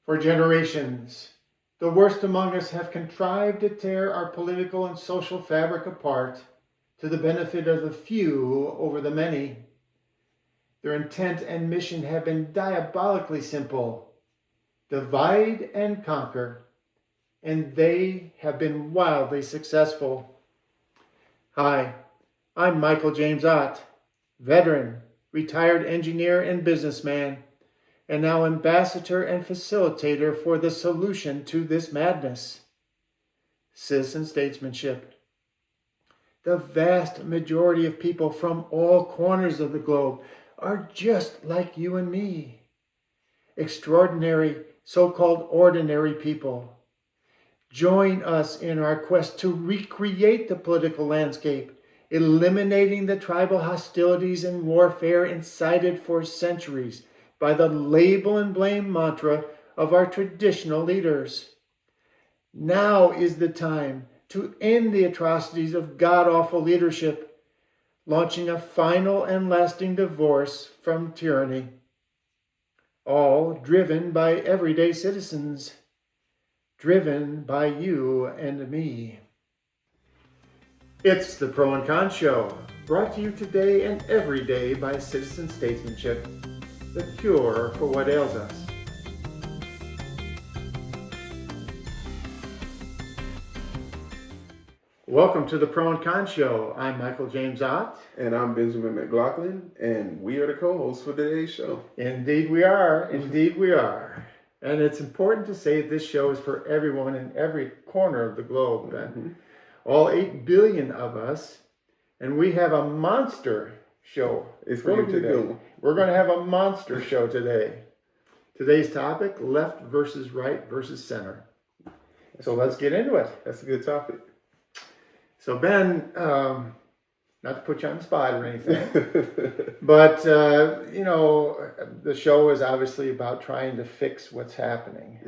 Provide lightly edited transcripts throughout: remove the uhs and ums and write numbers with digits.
For generations, the worst among us have contrived to tear our political and social fabric apart to the benefit of the few over the many. Their intent and mission have been diabolically simple: divide and conquer, and they have been wildly successful. Hi, I'm Michael James Ott, veteran, retired engineer and businessman, and now ambassador and facilitator for the solution to this madness: citizen statesmanship. The vast majority of people from all corners of the globe are just like you and me. Extraordinary, so-called ordinary people. Join us in our quest to recreate the political landscape, eliminating the tribal hostilities and warfare incited for centuries by the label and blame mantra of our traditional leaders. Now is the time to end the atrocities of god-awful leadership, launching a final and lasting divorce from tyranny. All driven by everyday citizens, driven by you and me. It's the Pro and Con Show, brought to you today and every day by Citizen Statesmanship, the cure for what ails us. Welcome to the Pro and Con Show. I'm Michael James Ott. And I'm Benjamin McLaughlin, and we are the co-hosts for today's show. Indeed we are. Indeed we are. And it's important to say this show is for everyone in every corner of the globe. Mm-hmm. All 8 billion of us. And we have a monster show for you today. We're going to have a monster show today. Today's topic: left versus right versus center. So let's get into it. That's a good topic. So Ben, not to put you on the spot or anything, but the show is obviously about trying to fix what's happening,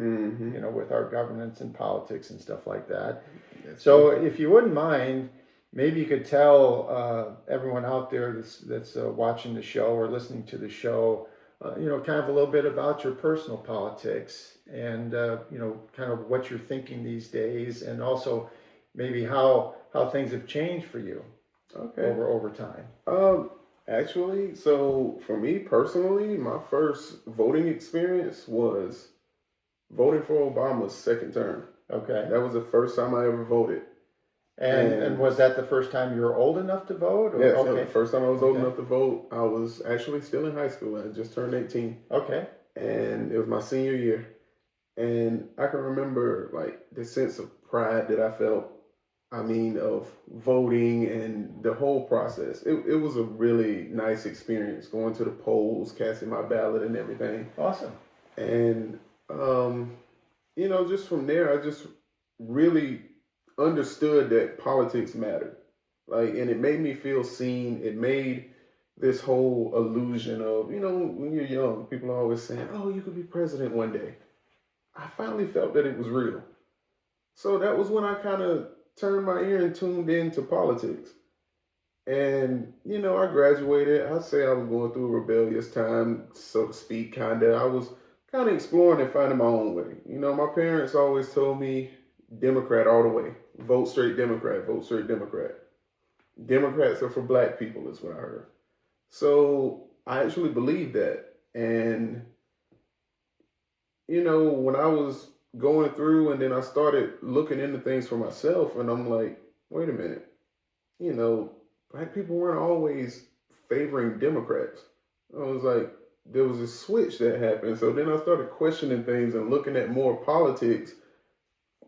with our governance and politics and stuff like that. So if you wouldn't mind, maybe you could tell everyone out there that's watching the show or listening to the show, kind of a little bit about your personal politics and, kind of what you're thinking these days, and also maybe how things have changed for you over time. Actually, so for me personally, my first voting experience was voting for Obama's second term. Okay. That was the first time I ever voted. And was that the first time you were old enough to vote? Yes, the first time I was old enough to vote. I was actually still in high school. I just turned 18. Okay. And it was my senior year. And I can remember the sense of pride that I felt, of voting and the whole process. It was a really nice experience, going to the polls, casting my ballot and everything. Awesome. And, just from there, I just really understood that politics mattered. And it made me feel seen. It made this whole illusion of, when you're young, people are always saying, oh, you could be president one day. I finally felt that it was real. So that was when I kind of turned my ear and tuned into politics. And, I graduated. I'd say I was going through a rebellious time, so to speak, kind of. I was kind of exploring and finding my own way. My parents always told me, Democrat all the way. Vote straight Democrat, vote straight Democrat. Democrats are for black people is what I heard. So I actually believed that. And, when I was going through and then I started looking into things for myself, and I'm like, wait a minute, black people weren't always favoring Democrats. I was like, there was a switch that happened. So then I started questioning things and looking at more politics,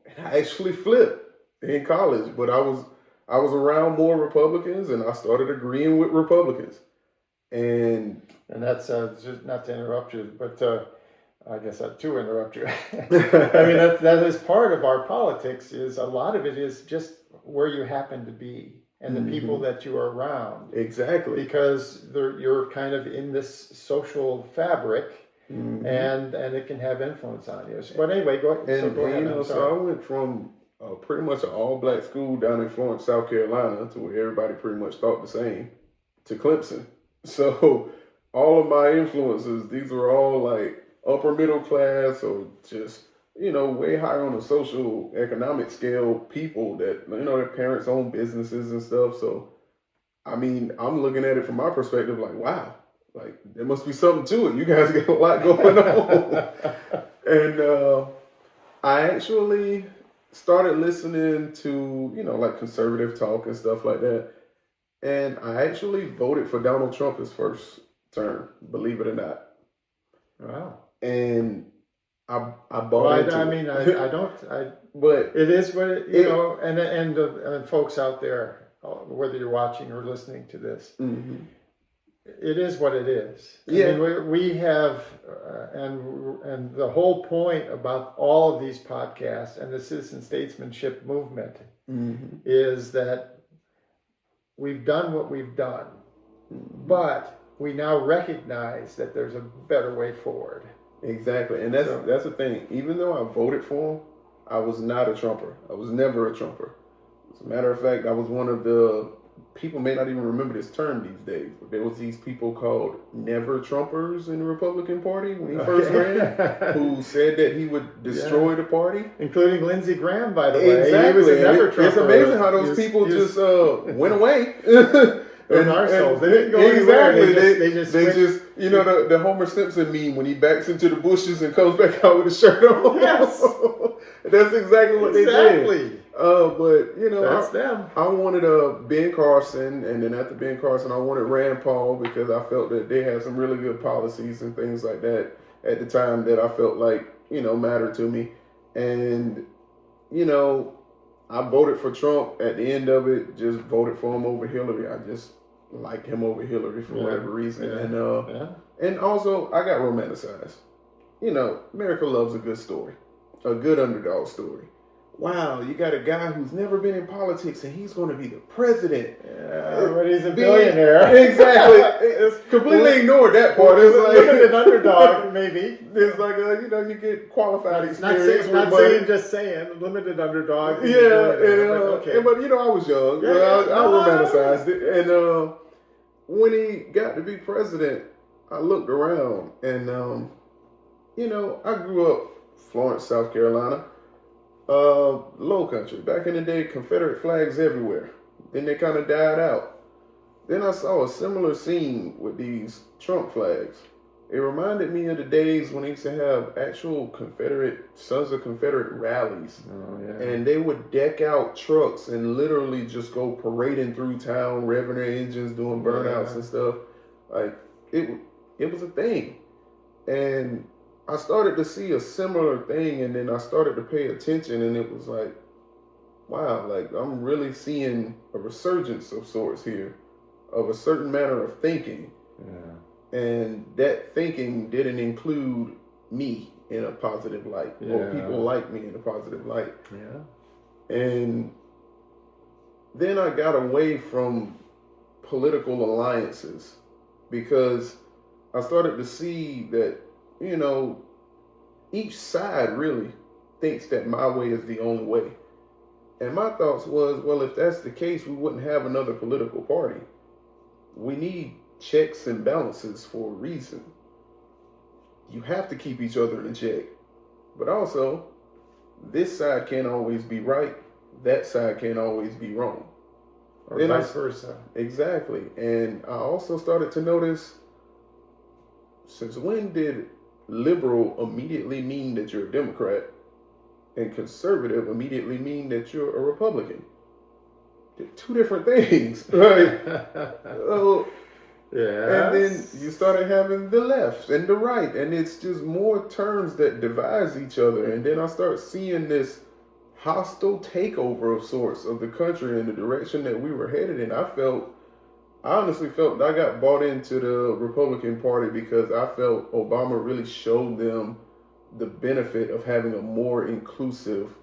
and I actually flipped in college, but I was around more Republicans, and I started agreeing with Republicans. And that's just not to interrupt you, but I guess I have to interrupt you. That is part of our politics. Is a lot of it is just where you happen to be and the people that you are around. Exactly. Because you're kind of in this social fabric, and it can have influence on you. But anyway, go ahead. So I went from pretty much an all-black school down in Florence, South Carolina, to where everybody pretty much thought the same, to Clemson. So all of my influences, these were all upper middle class or just, way higher on the social economic scale people that, their parents own businesses and stuff. So, I mean, I'm looking at it from my perspective like, wow, like there must be something to it. You guys got a lot going on. And I actually started listening to, like conservative talk and stuff like that. And I actually voted for Donald Trump his first term, believe it or not. Wow. And I bought into it. But it is what and folks out there, whether you're watching or listening to this, mm-hmm. It is what it is. Yeah. I mean, we have, and the whole point about all of these podcasts and the citizen statesmanship movement mm-hmm. is that we've done what we've done, mm-hmm. but we now recognize that there's a better way forward. Exactly, and that's the thing. Even though I voted for him, I was not a Trumper. I was never a Trumper. As a matter of fact, I was one of the people may not even remember this term these days, but there was these people called never Trumpers in the Republican Party when he first ran, who said that he would destroy the party. Including Lindsey Graham, by the way. Exactly. He was a never Trumper. It's amazing how those people just went away. They're NARSOLES. They didn't go anywhere. They just the Homer Simpson meme when he backs into the bushes and comes back out with his shirt on. Yes. That's exactly what they did. But that's them. I wanted Ben Carson, and then after Ben Carson, I wanted Rand Paul because I felt that they had some really good policies and things like that at the time that I felt like mattered to me. And I voted for Trump. At the end of it, just voted for him over Hillary. I just liked him over Hillary for whatever reason. Yeah. And also I got romanticized. America loves a good story, a good underdog story. Wow, you got a guy who's never been in politics and he's going to be the president. Yeah, but he's a billionaire. Exactly. It's completely ignored that part. It's like an underdog, maybe. It's like you get qualified experience. Not saying, just saying, limited underdog. Yeah, but I was young. I romanticized it, and when he got to be president, I looked around, and I grew up Florence, South Carolina. Low country. Back in the day, Confederate flags everywhere. Then they kind of died out. Then I saw a similar scene with these Trump flags. It reminded me of the days when they used to have actual Sons of Confederate rallies. Oh, yeah. And they would deck out trucks and literally just go parading through town, revving their engines, doing burnouts and stuff. Like, it was a thing. And I started to see a similar thing, and then I started to pay attention, and it was like, wow, like I'm really seeing a resurgence of sorts here, of a certain manner of thinking. Yeah. And that thinking didn't include me in a positive light, or people like me in a positive light. Yeah. And then I got away from political alliances because I started to see that each side really thinks that my way is the only way. And my thoughts was, well, if that's the case, we wouldn't have another political party. We need checks and balances for a reason. You have to keep each other in check. But also, this side can't always be right. That side can't always be wrong. Or vice versa. Exactly. And I also started to notice, since when did liberal immediately mean that you're a Democrat and conservative immediately mean that you're a Republican? They're two different things, right? And then you started having the left and the right, and it's just more terms that divide each other. And then I start seeing this hostile takeover of sorts of the country in the direction that we were headed in. I honestly felt I got bought into the Republican Party because I felt Obama really showed them the benefit of having a more inclusive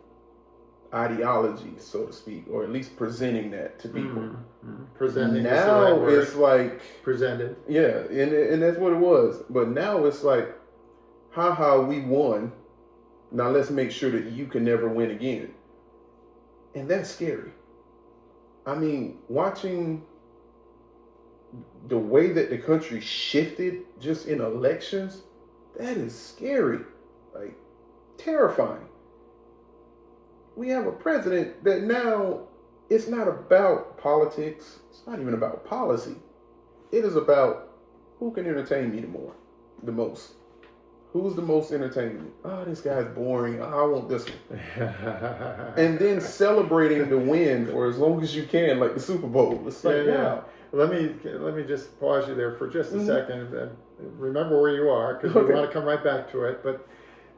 ideology, so to speak, or at least presenting that to people. Mm-hmm. Presenting now it's like presented. Yeah, and that's what it was. But now it's like, haha, we won. Now let's make sure that you can never win again. And that's scary. I mean, watching the way that the country shifted just in elections That is scary, like terrifying. We have a president that now it's not about politics. It's not even about policy. It is about who can entertain me the most. Who's the most entertaining? Oh, this guy's boring. Oh, I want this one. And then celebrating the win for as long as you can, like the Super Bowl. It's like, wow. Let me just pause you there for just a second. And remember where you are, because we want to come right back to it. But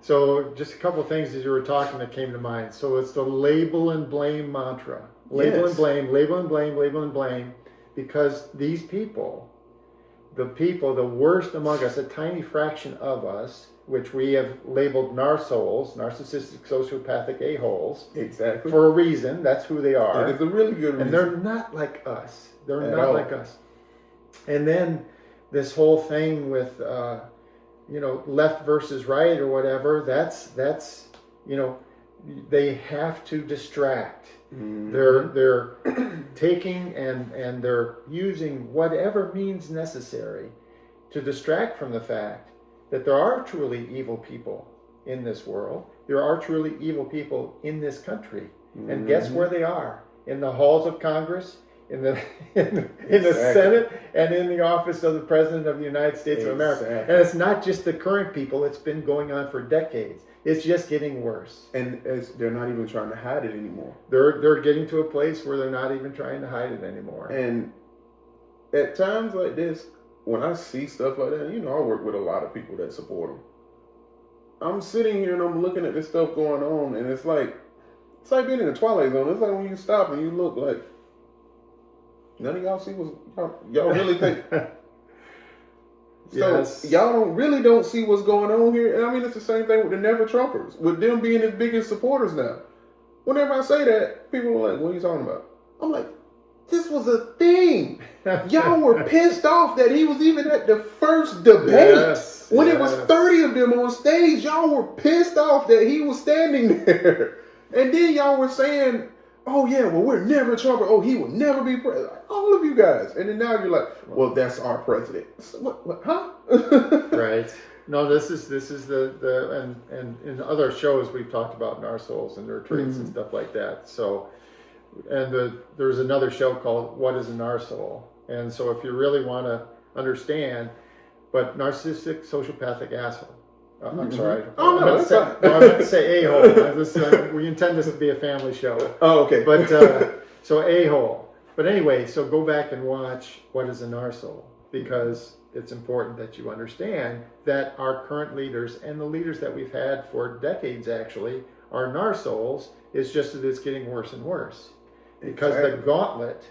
so just a couple of things as you were talking that came to mind. So it's the label and blame mantra. Label and blame, label and blame, label and blame. Because these people, the worst among us, a tiny fraction of us, which we have labeled NARSOLES, Narcissistic Sociopathic A-Holes. Exactly. For a reason. That's who they are. It's a really good reason. And they're not like us. They're not like us. And then this whole thing with, left versus right or whatever, that's they have to distract. Mm-hmm. They're taking and they're using whatever means necessary to distract from the fact that there are truly evil people in this world. There are truly evil people in this country. Mm-hmm. And guess where they are? In the halls of Congress, in the Senate, and in the office of the President of the United States of America. And it's not just the current people. It's been going on for decades. It's just getting worse. And they're not even trying to hide it anymore. They're getting to a place where they're not even trying to hide it anymore. And at times like this, when I see stuff like that, I work with a lot of people that support them. I'm sitting here and I'm looking at this stuff going on, and it's like being in the Twilight Zone. It's like when you stop and you look like, none of y'all see y'all really think. So y'all don't see what's going on here. And I mean, it's the same thing with the Never Trumpers, with them being his biggest supporters now. Whenever I say that, people are like, what are you talking about? I'm like, this was a thing. Y'all were pissed off that he was even at the first debate. When it was 30 of them on stage, y'all were pissed off that he was standing there. And then y'all were saying, oh yeah, well, we're never Trump. Oh, he will never be president. All of you guys. And then now you're like, well, that's our president. What huh? Right. No, this is the and in other shows we've talked about NARSOLES and their traits and stuff like that. So, and there's another show called What is a NARSOLE? And so if you really want to understand, but narcissistic sociopathic asshole. I'm sorry. Oh, no, I meant to say a-hole. We intend this to be a family show. Oh, okay. But so a-hole. But anyway, so go back and watch What is a NARSOLE, because it's important that you understand that our current leaders and the leaders that we've had for decades actually are NARSOLES. It's just that it's getting worse and worse because the gauntlet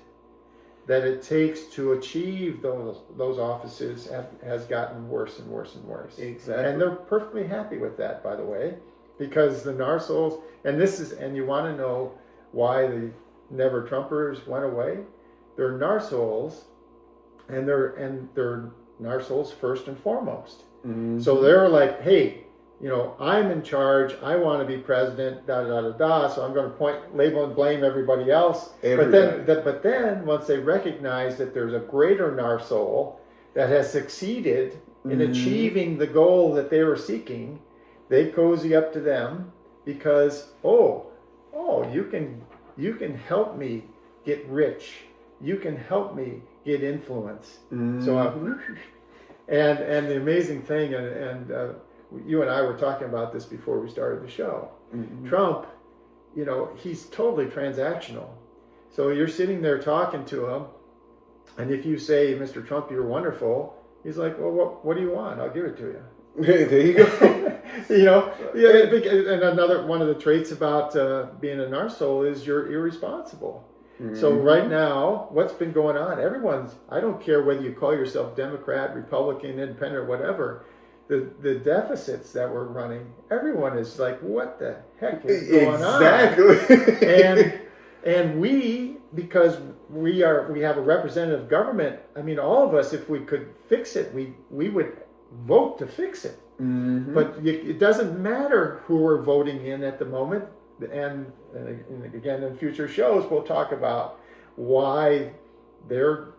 that it takes to achieve those offices has gotten worse and worse and worse. Exactly. And they're perfectly happy with that, by the way, because the NARSOLES, and you want to know why the Never Trumpers went away? They're NARSOLES, and they're NARSOLES first and foremost. Mm-hmm. So they're like, hey, I'm in charge. I want to be president. So I'm going to label, and blame everybody else. But then, once they recognize that there's a greater NARSOLE that has succeeded in achieving the goal that they were seeking, they cozy up to them because you can help me get rich. You can help me get influence. Mm-hmm. So and the amazing thing and you and I were talking about this before we started the show. Mm-hmm. Trump, he's totally transactional. So you're sitting there talking to him, and if you say, Mr. Trump, you're wonderful, he's like, well, what do you want? I'll give it to you. There you go. And another one of the traits about being a NARSOLE is you're irresponsible. Mm-hmm. So right now, what's been going on? I don't care whether you call yourself Democrat, Republican, Independent, or whatever, the deficits that we're running, everyone is like, what the heck is going on? Exactly. and we, because we have a representative government, I mean, all of us, if we could fix it, we would vote to fix it. Mm-hmm. But it doesn't matter who we're voting in at the moment. And again, in future shows, we'll talk about why they're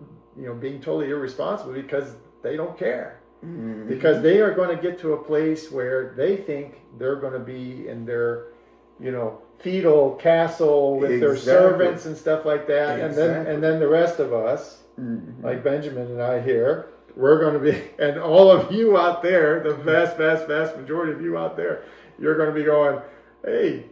being totally irresponsible, because they don't care. Mhm. because they are going to get to a place where they think they're going to be in their, fetal castle with their Exactly. servants and stuff like that, Exactly. and then the rest of us, Mhm. like Benjamin and I here, we're going to be, and all of you out there, the vast, vast, vast majority of you out there, you're going to be going, hey,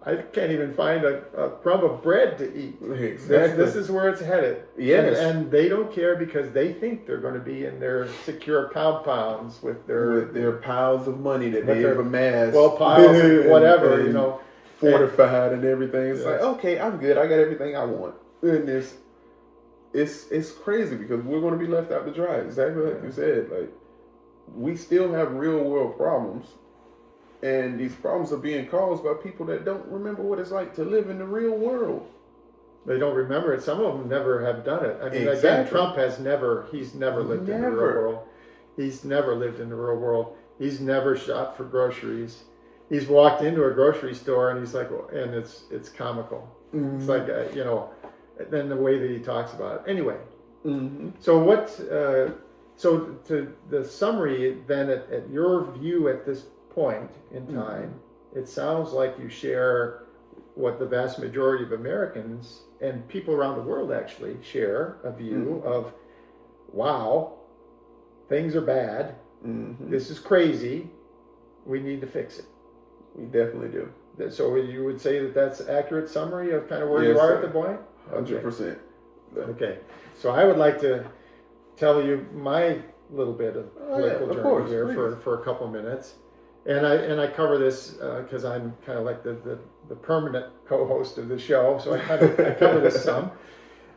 I can't even find a crumb of bread to eat. Exactly. This is where it's headed. Yes. And they don't care because they think they're going to be in their secure compounds with their piles of money that with they their- have amassed. well, piles of and- whatever, and fortified and everything. It's like, Yes. okay, I'm good. I got everything I want. And it's crazy because we're going to be left out to dry. Exactly like you said. Like, we still have real world problems. And these problems are being caused by people that don't remember what it's like to live in the real world. They don't remember it. Some of them never have done it. I mean, again, Exactly. Trump he's never lived in the real world. He's never lived in the real world. He's never shopped for groceries. He's walked into a grocery store and he's like, and it's comical. Mm-hmm. It's like, then the way that he talks about it. Anyway, Mm-hmm. so so to the summary then at your view at this point in time, it sounds like you share what the vast majority of Americans and people around the world actually share a view of, wow, things are bad. Mm-hmm. This is crazy. We need to fix it. We definitely do. So you would say that that's an accurate summary of kind of where Yes, you are sir. at the point? 100%. Okay. So I would like to tell you my little bit of political of journey course, here please. for a couple minutes. And I cover this because I'm kind of like the permanent co-host of the show, so I cover this some.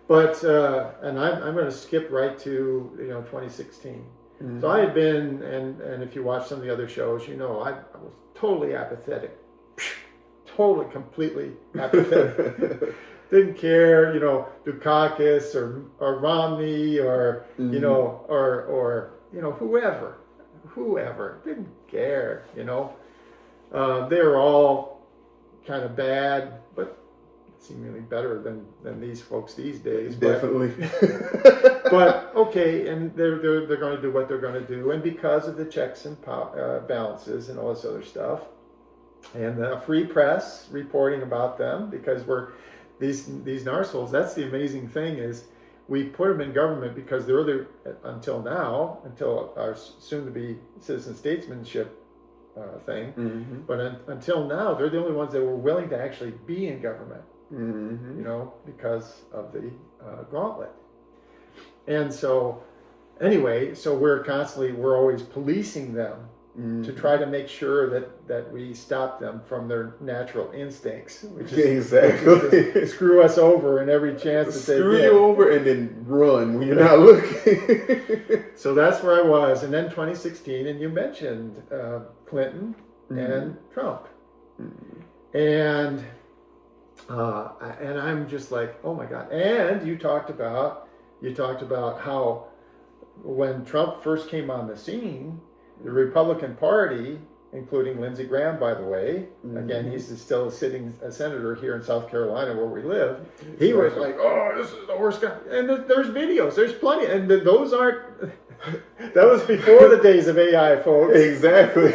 But and I'm going to skip right to 2016. Mm-hmm. So I had been, and if you watch some of the other shows, I was totally apathetic, totally completely apathetic. Didn't care, Dukakis or Romney or whoever didn't care. They were all kind of bad, but seemingly better than these folks these days. Definitely. But okay, and they're going to do what they're going to do, and because of the checks and balances and all this other stuff, and the free press reporting about them, because we're these NARSOLES. That's the amazing thing is we put them in government because they're the until our soon-to-be citizen statesmanship thing. Mm-hmm. But until now, they're the only ones that were willing to actually be in government. Mm-hmm. Because of the gauntlet. And so, anyway, so we're always policing them to try to make sure that we stop them from their natural instincts, which is to screw us over in every chance that they get. Screw you over and then run when you're not looking. So that's where I was. And then 2016, and you mentioned Clinton and Trump. Mm-hmm. And I'm just like, oh my God. And you talked about how when Trump first came on the scene, the Republican Party, including Lindsey Graham, by the way, again, he's still a senator here in South Carolina where we live. He was like, oh, this is the worst guy. And there's videos, there's plenty. And those aren't, that was before the days of AI, folks. Exactly.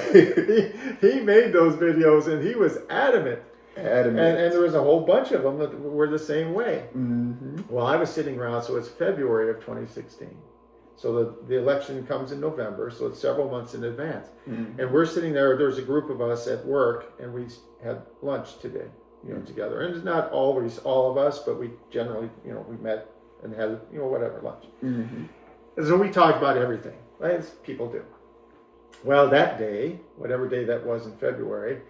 He made those videos and he was adamant. And there was a whole bunch of them that were the same way. Mm-hmm. Well, I was sitting around, so it's February of 2016. So the election comes in November, so it's several months in advance. Mm-hmm. And we're sitting there, there's a group of us at work, and we had lunch today, together. And it's not always all of us, but we generally, we met and had, whatever, lunch. Mm-hmm. And so we talked about everything, as people do. Well, that day, whatever day that was in February,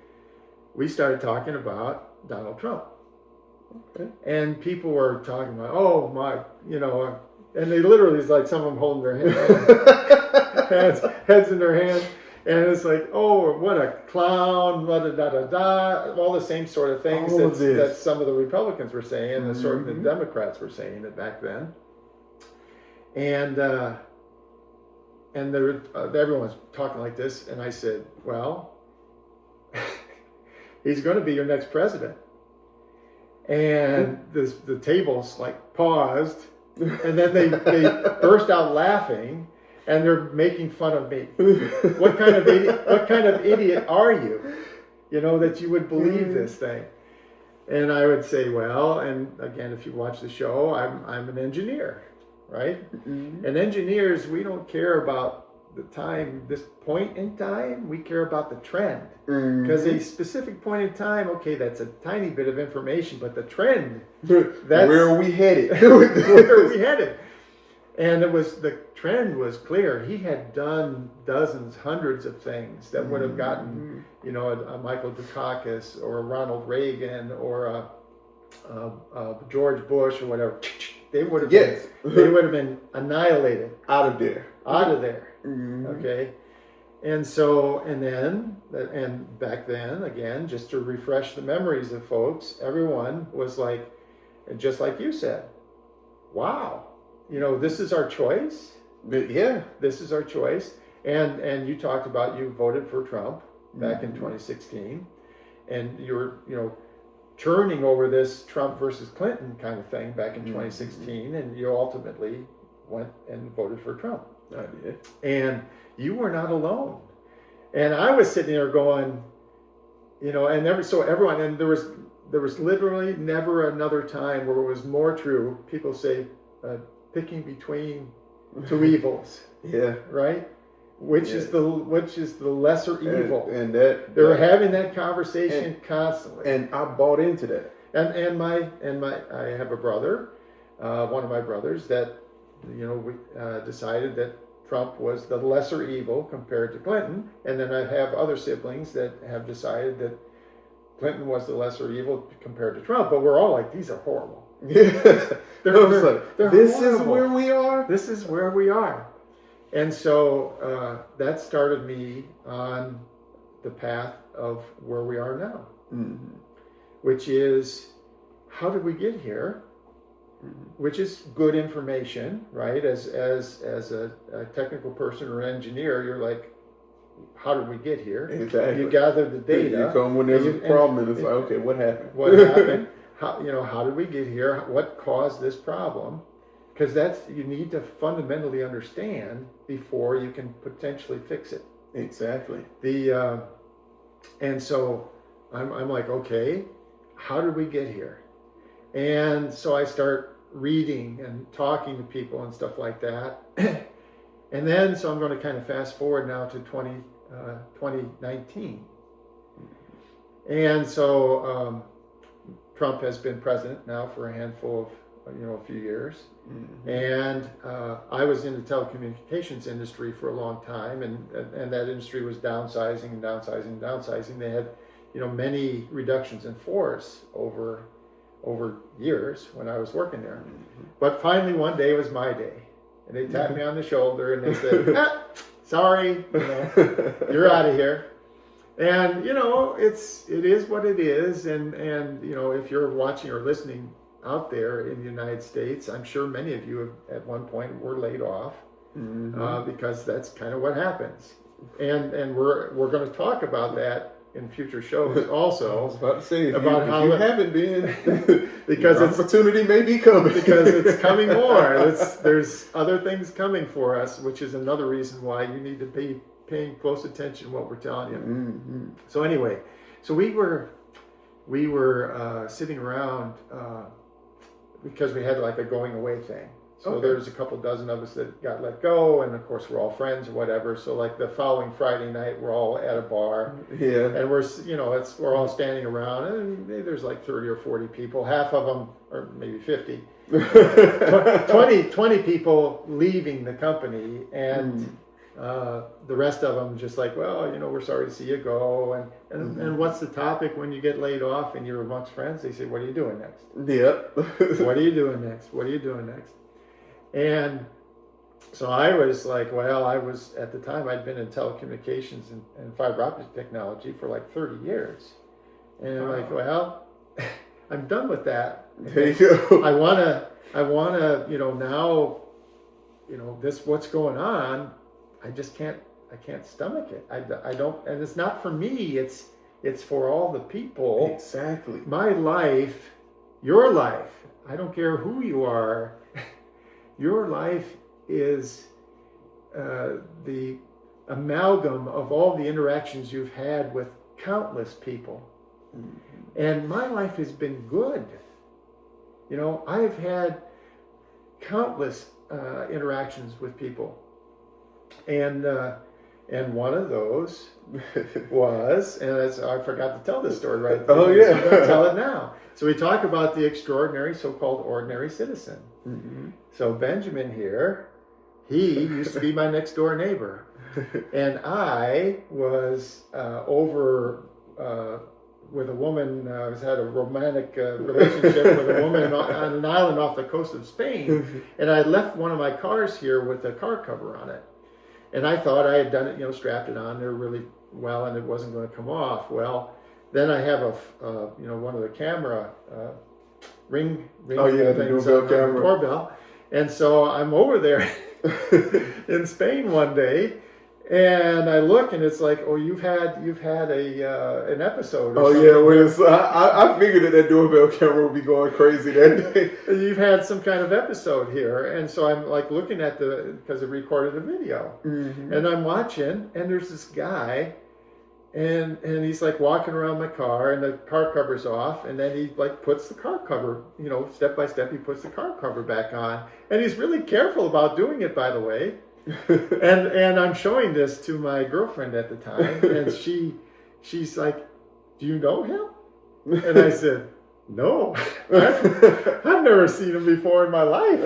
we started talking about Donald Trump. Okay. And people were talking about, oh my, and they literally, it's like some of them holding their heads in their hands. And it's like, oh, what a clown, all the same sort of things that some of the Republicans were saying, and the sort of the Democrats were saying it back then. And everyone's talking like this, and I said, well, he's going to be your next president. And the tables like paused, and then they burst out laughing, and they're making fun of me. What kind of idiot are you? You know, that you would believe this thing. And I would say, well, and again, if you watch the show, I'm an engineer, right? And engineers, we don't care about the time, this point in time, we care about the trend. Because a specific point in time, okay, that's a tiny bit of information, but the trend, that's where are we headed? where are we headed? And the trend was clear. He had done dozens, hundreds of things that would have gotten, you know, a Michael Dukakis or a Ronald Reagan or a George Bush or whatever. They would have been annihilated, out of there. Okay. And so, and back then, again, just to refresh the memories of folks, everyone was like, just like you said, wow, you know, this is our choice. Yeah. This is our choice. And you talked about you voted for Trump back in 2016, and you were, you know, churning over this Trump versus Clinton kind of thing back in 2016, and you ultimately went and voted for Trump. I did. And you were not alone. And I was sitting there going, you know, and everyone, and there was literally never another time where it was more true. People say, picking between two evils. Yeah. Right? Which is the lesser evil. And they're having that conversation constantly. And I bought into that. And I have a brother, one of my brothers, that, you know, we decided that Trump was the lesser evil compared to Clinton, and then I have other siblings that have decided that Clinton was the lesser evil compared to Trump. But we're all like, these are horrible. Yeah. They're this horrible. is where we are. This is where we are. And so that started me on the path of where we are now, which is, how did we get here? Which is good information, right? As a technical person or engineer, you're like, how did we get here? Exactly. You gather the data. You come when there's a problem, and it's like, okay, what happened? What happened? How did we get here? What caused this problem? Because you need to fundamentally understand before you can potentially fix it. Exactly. And so I'm like, okay, how did we get here? And so I start reading and talking to people and stuff like that. And then, so I'm going to kind of fast forward now to 2019. And so Trump has been president now for a handful of, a few years. And I was in the telecommunications industry for a long time, and that industry was downsizing and downsizing and downsizing. They had, many reductions in force over years when I was working there. But finally one day was my day, and they tapped me on the shoulder and they said, sorry, you're out of here. And it is what it is. And if you're watching or listening out there in the United States, I'm sure many of you have, at one point were laid off, because that's kind of what happens. And we're going to talk about that in future shows also. I was about to say, about how you haven't been, because opportunity may be coming. Because it's coming more. There's other things coming for us, which is another reason why you need to be paying close attention to what we're telling you. So anyway, so we were sitting around because we had like a going away thing. So there's a couple dozen of us that got let go, and of course we're all friends or whatever. So like the following Friday night, we're all at a bar, and we're all standing around, and there's like 30 or 40 people, half of them, or maybe 50, 20 people leaving the company, and the rest of them just like, well, we're sorry to see you go, and what's the topic when you get laid off and you're amongst friends? They say, what are you doing next? What are you doing next? What are you doing next? And so I was like, well, at the time I'd been in telecommunications and fiber optic technology for like 30 years. And I'm like, well, I'm done with that. There you go. I wanna, now, this, what's going on, I can't stomach it. I don't, and it's not for me, it's for all the people. Exactly. My life, your life, I, I don't care who you are. Your life is the amalgam of all the interactions you've had with countless people. And my life has been good. You know, I've had countless interactions with people. And one of those was, and I forgot to tell this story right at the beginning, so I'm going to tell it now. So we talk about the extraordinary, so-called ordinary citizen. So Benjamin here, he used to be my next door neighbor. And I was over with a woman, had a romantic relationship with a woman on an island off the coast of Spain. And I left one of my cars here with a car cover on it. And I thought I had done it, you know, strapped it on there really well, and it wasn't going to come off. Well, then I have one of the camera ring things on the doorbell. And so I'm over there in Spain one day, and I look, and it's like, oh, you've had an episode. Or something. I figured that doorbell camera would be going crazy that day. You've had some kind of episode here, and so I'm like looking at because it recorded a video, and I'm watching, and there's this guy, and he's like walking around my car, and the car cover's off, and then he like puts the car cover, you know, step by step, he puts the car cover back on, and he's really careful about doing it, by the way. and I'm showing this to my girlfriend at the time, and she's like, "Do you know him?" And I said, "No, I've never seen him before in my life."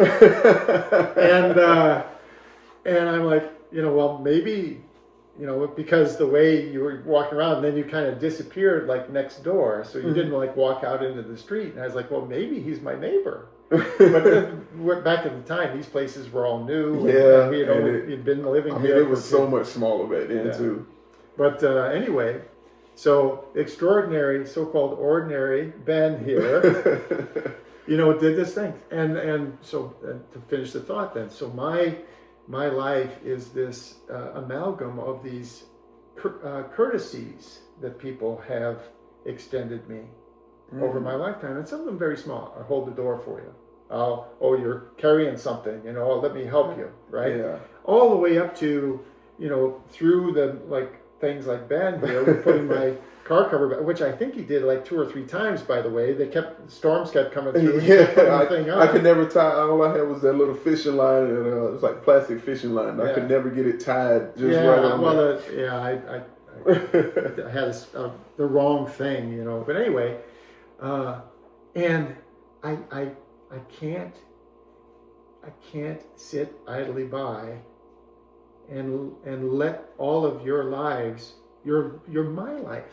And I'm like, you know, well, maybe, you know, because the way you were walking around, then you kind of disappeared like next door, so you didn't like walk out into the street. And I was like, well, maybe he's my neighbor. But back at the time, these places were all new. Yeah, and we'd been living here. It was so much smaller back then too. But anyway, so extraordinary, so-called ordinary Ben here, you know, did this thing. And so to finish the thought then, so my life is this amalgam of these courtesies that people have extended me over my lifetime, and some of them very small. I hold the door for you. You're carrying something, you know, let me help you, right? Yeah. All the way up to, you know, through the like things like Ben here, we're putting my car cover back, which I think he did like 2 or 3 times, by the way. Storms kept coming through. I could never tie. All I had was that little fishing line, and it was like plastic fishing line. I could never get it tied just right on. Well, I had the wrong thing, you know. But anyway, and I can't sit idly by and let all of your lives. You're my life.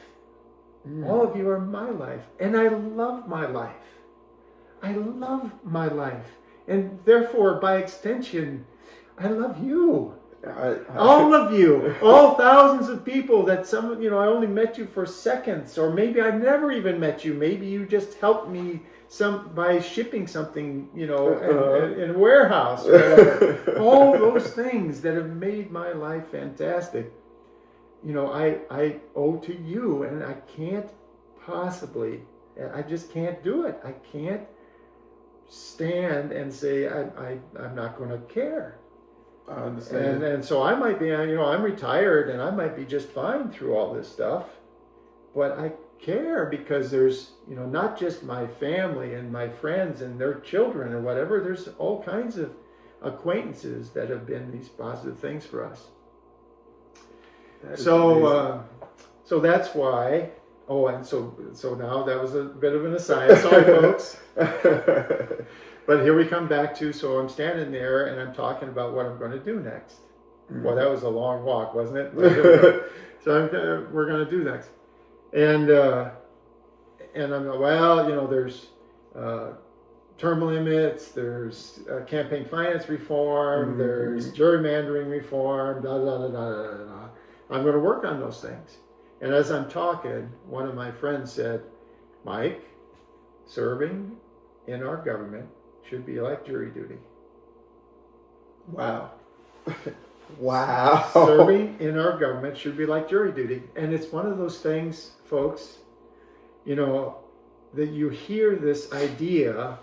All of you are my life. And I love my life. I love my life. And therefore, by extension, I love you. All of you. All thousands of people that I only met you for seconds. Or maybe I never even met you. Maybe you just helped me by shipping something, you know, in a warehouse. All those things that have made my life fantastic. You know, I owe to you, and I can't possibly, I just can't do it. I can't stand and say I'm not going to care. I understand. And so I might be, you know, I'm retired and I might be just fine through all this stuff, but I care because there's, you know, not just my family and my friends and their children or whatever, there's all kinds of acquaintances that have been these positive things for us. So that's why. Oh, and so now that was a bit of an aside. Sorry, folks. But here we come back to. So I'm standing there and I'm talking about what I'm going to do next. Well, that was a long walk, wasn't it? So we're going to do next, and I'm well. You know, there's term limits. There's campaign finance reform. There's gerrymandering reform. Da da da da da da. I'm going to work on those things. And as I'm talking, one of my friends said, Mike, serving in our government should be like jury duty. Wow. Wow. Serving in our government should be like jury duty. And it's one of those things, folks, you know, that you hear this idea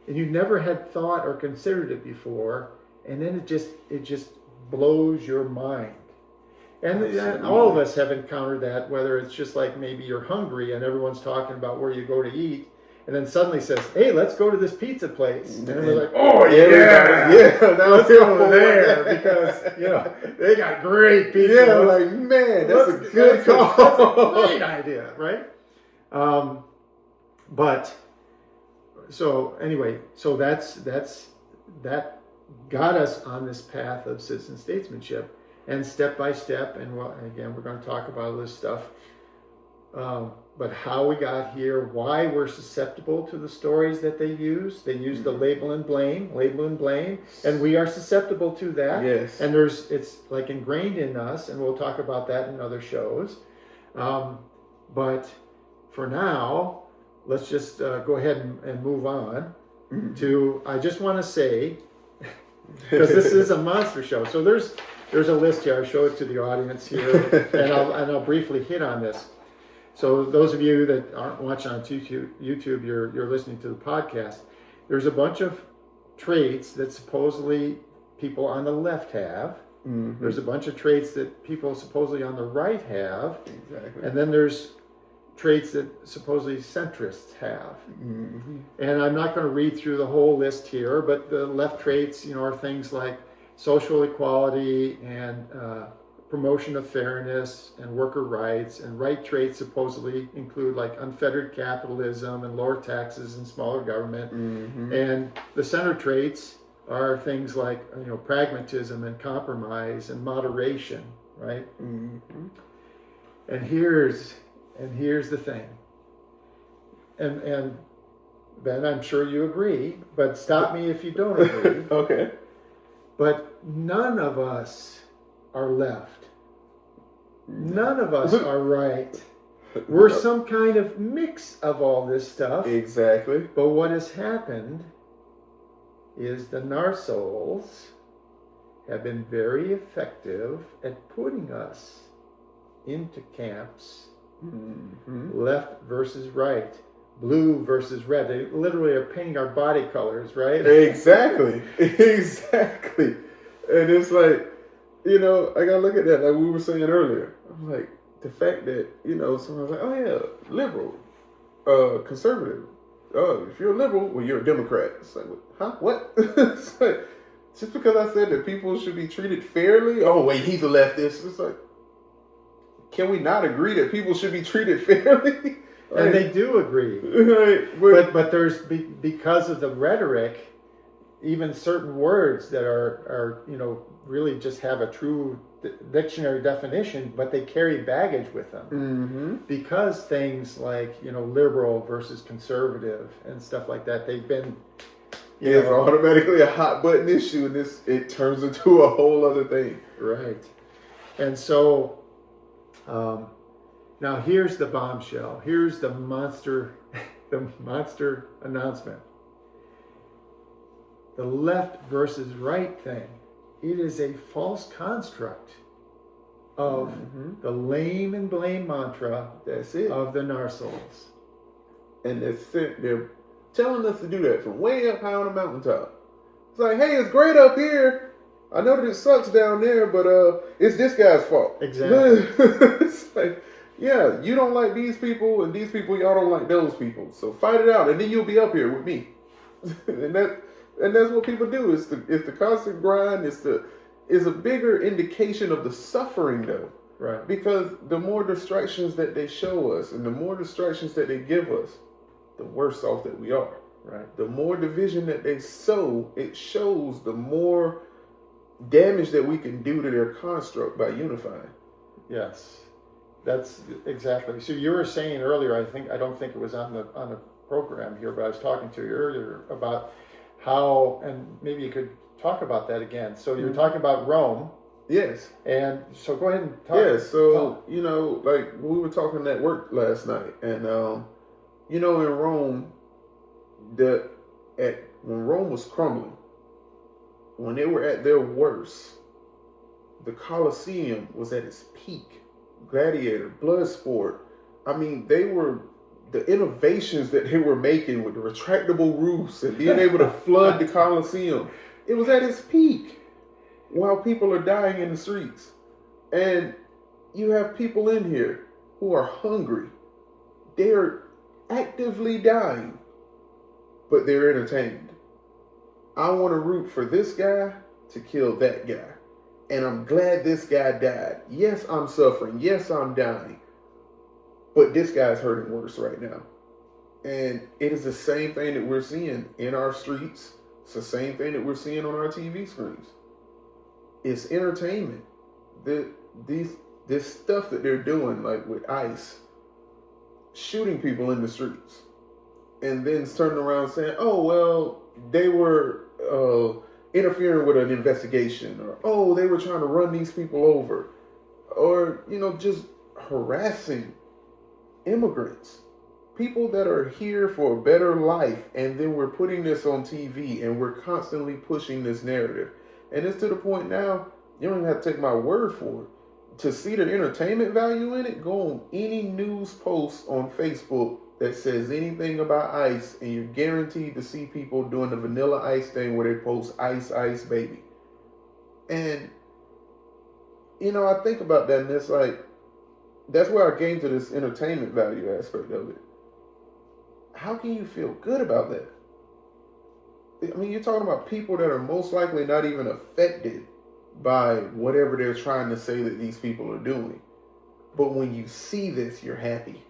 and you never had thought or considered it before, and then it just blows your mind. And all of us have encountered that, whether it's just like maybe you're hungry and everyone's talking about where you go to eat, and then suddenly says, hey, let's go to this pizza place. And we're like, oh, yeah, now let's go over there because, they got great pizza. Yeah, like, man, that's a good call. That's a great idea, right? But, so anyway, so that got us on this path of citizen statesmanship. And step by step, and again, we're going to talk about this stuff, but how we got here, why we're susceptible to the stories that they use. They use the label and blame, and we are susceptible to that. Yes. And it's like ingrained in us, and we'll talk about that in other shows. But for now, let's just go ahead and move on to, I just want to say, because this is a monster show, so there's a list here. I'll show it to the audience here, and I'll briefly hit on this. So those of you that aren't watching on YouTube, you're listening to the podcast. There's a bunch of traits that supposedly people on the left have. Mm-hmm. There's a bunch of traits that people supposedly on the right have. Exactly. And then there's traits that supposedly centrists have. Mm-hmm. And I'm not going to read through the whole list here, but the left traits, are things like social equality and promotion of fairness and worker rights, and right traits supposedly include like unfettered capitalism and lower taxes and smaller government. Mm-hmm. And the center traits are things like pragmatism and compromise and moderation, right? Mm-hmm. And here's the thing. And Ben, I'm sure you agree, but stop me if you don't agree. Okay. But none of us are left. None of us are right. We're some kind of mix of all this stuff. Exactly. But what has happened is the NARSOLES have been very effective at putting us into camps, left versus right, blue versus red. They literally are painting our body colors, right? Exactly. Exactly. And it's like, I gotta look at that like we were saying earlier. I'm like, the fact that, someone's like, oh yeah, liberal, conservative. Oh, if you're a liberal, well, you're a Democrat. It's like, huh? What? It's like, just because I said that people should be treated fairly, oh wait, he's a leftist. It's like, can we not agree that people should be treated fairly? And they do agree. Right. But there's, because of the rhetoric, even certain words that are really just have a true dictionary definition, but they carry baggage with them. Mm-hmm. Because things like, liberal versus conservative and stuff like that, they've been... It's automatically a hot button issue, and it turns into a whole other thing. Right. And so... now here's the bombshell. Here's the monster announcement. The left versus right thing. It is a false construct of the lame and blame mantra of the NARSOLES. And they're telling us to do that from way up high on a mountaintop. It's like, hey, it's great up here. I know that it sucks down there, but it's this guy's fault. Exactly. It's like, yeah, you don't like these people, and these people, y'all don't like those people. So fight it out, and then you'll be up here with me. and that's what people do. It's the constant grind. It's a bigger indication of the suffering, though. Right. Because the more distractions that they show us, and the more distractions that they give us, the worse off that we are. Right. The more division that they sow, it shows the more damage that we can do to their construct by unifying. Yes, that's exactly. So you were saying earlier, I don't think it was on the program here, but I was talking to you earlier about how, and maybe you could talk about that again. So you were talking about Rome. Yes. And so go ahead and talk. Yeah, so, like we were talking at work last night, and, in Rome, when Rome was crumbling, when they were at their worst, the Colosseum was at its peak. Gladiator, blood sport. I mean, the innovations that they were making with the retractable roofs and being able to flood the Colosseum, it was at its peak. while people are dying in the streets. And you have people in here who are hungry. They're actively dying, but they're entertained. I want to root for this guy to kill that guy. And I'm glad this guy died. Yes, I'm suffering. Yes, I'm dying. But this guy's hurting worse right now. And it is the same thing that we're seeing in our streets. It's the same thing that we're seeing on our TV screens. It's entertainment. This stuff that they're doing, like with ICE, shooting people in the streets, and then turning around saying, oh, well, they were interfering with an investigation, or, oh, they were trying to run these people over, or, just harassing immigrants, people that are here for a better life, and then we're putting this on TV, and we're constantly pushing this narrative. And it's to the point now, you don't even have to take my word for it. To see the entertainment value in it, go on any news post on Facebook that says anything about ICE, and you're guaranteed to see people doing the vanilla ice thing where they post ice, ice, baby. And, I think about that, and it's like, that's where I came to this entertainment value aspect of it. How can you feel good about that? I mean, you're talking about people that are most likely not even affected by whatever they're trying to say that these people are doing. But when you see this, you're happy.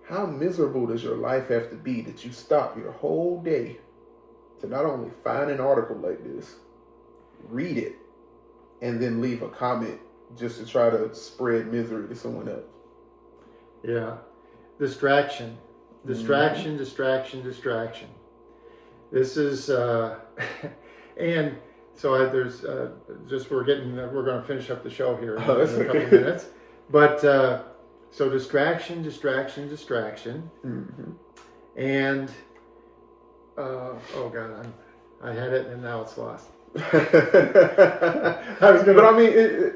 How miserable does your life have to be that you stop your whole day to not only find an article like this, read it, and then leave a comment just to try to spread misery to someone else? Yeah. Distraction. Distraction. This is, and so there's we're going to finish up the show here in a couple of minutes. But so distraction. Mm-hmm. And oh God, I had it and now it's lost. But I mean,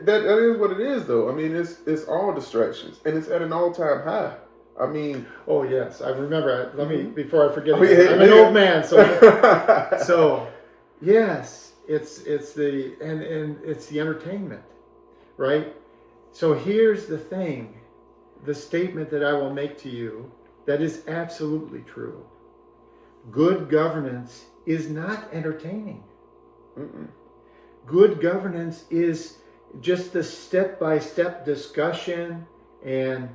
that is what it is, though. I mean, it's all distractions, and it's at an all-time high. I mean, oh yes, I remember. Let me, before I forget, I'm an old man, so yes, it's the entertainment, right? So here's the thing, the statement that I will make to you that is absolutely true. Good governance is not entertaining. Mm-mm. Good governance is just the step-by-step discussion and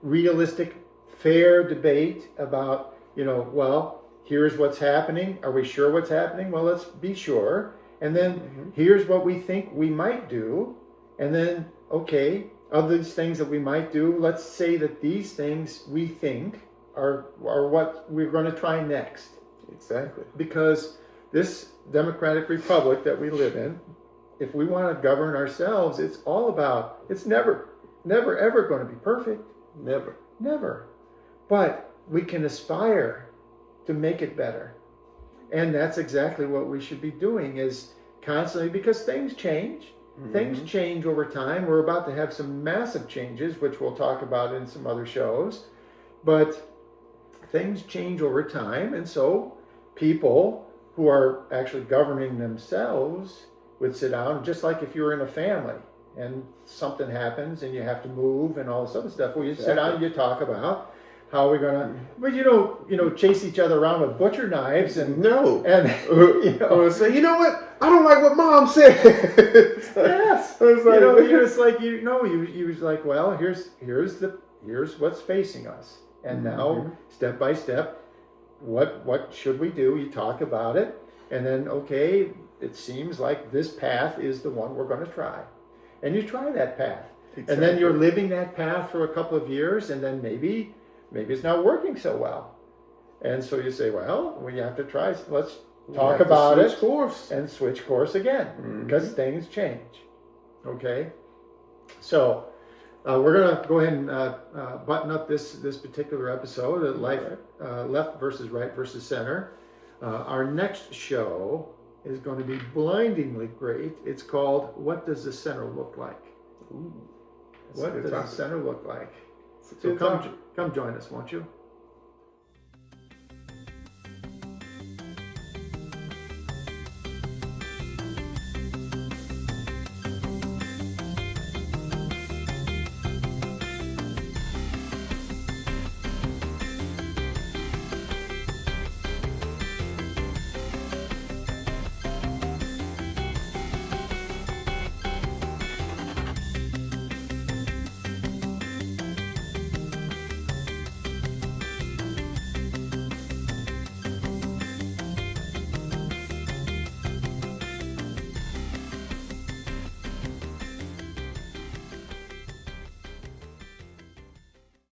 realistic, fair debate about, well, here's what's happening. Are we sure what's happening? Well, let's be sure. And then here's what we think we might do. And then, okay, of these things that we might do, let's say that these things we think are what we're going to try next. Exactly. Because this democratic republic that we live in, if we want to govern ourselves, it's never ever going to be perfect. Never. But we can aspire to make it better. And that's exactly what we should be doing, is constantly, because things change. Mm-hmm. Things change over time. We're about to have some massive changes, which we'll talk about in some other shows. But things change over time. And so people who are actually governing themselves would sit down, just like if you were in a family and something happens and you have to move and all this other stuff. Well, you sit down and you talk about how we're gonna, but chase each other around with butcher knives and or say, you know what? I don't like what Mom said. Yes, you was like, well, here's what's facing us, and now step by step, what should we do? You talk about it, and then okay, it seems like this path is the one we're going to try. And you try that path. Exactly. And then you're living that path for a couple of years, and then maybe it's not working so well. And so you say, well, we have to try. Let's talk about it and switch course again, because things change. Okay? So we're going to go ahead and button up this particular episode of Life Left versus Right versus Center. Our next show is going to be blindingly great. It's called What Does the Center Look Like? Ooh, what does the center look like? So come join us, won't you?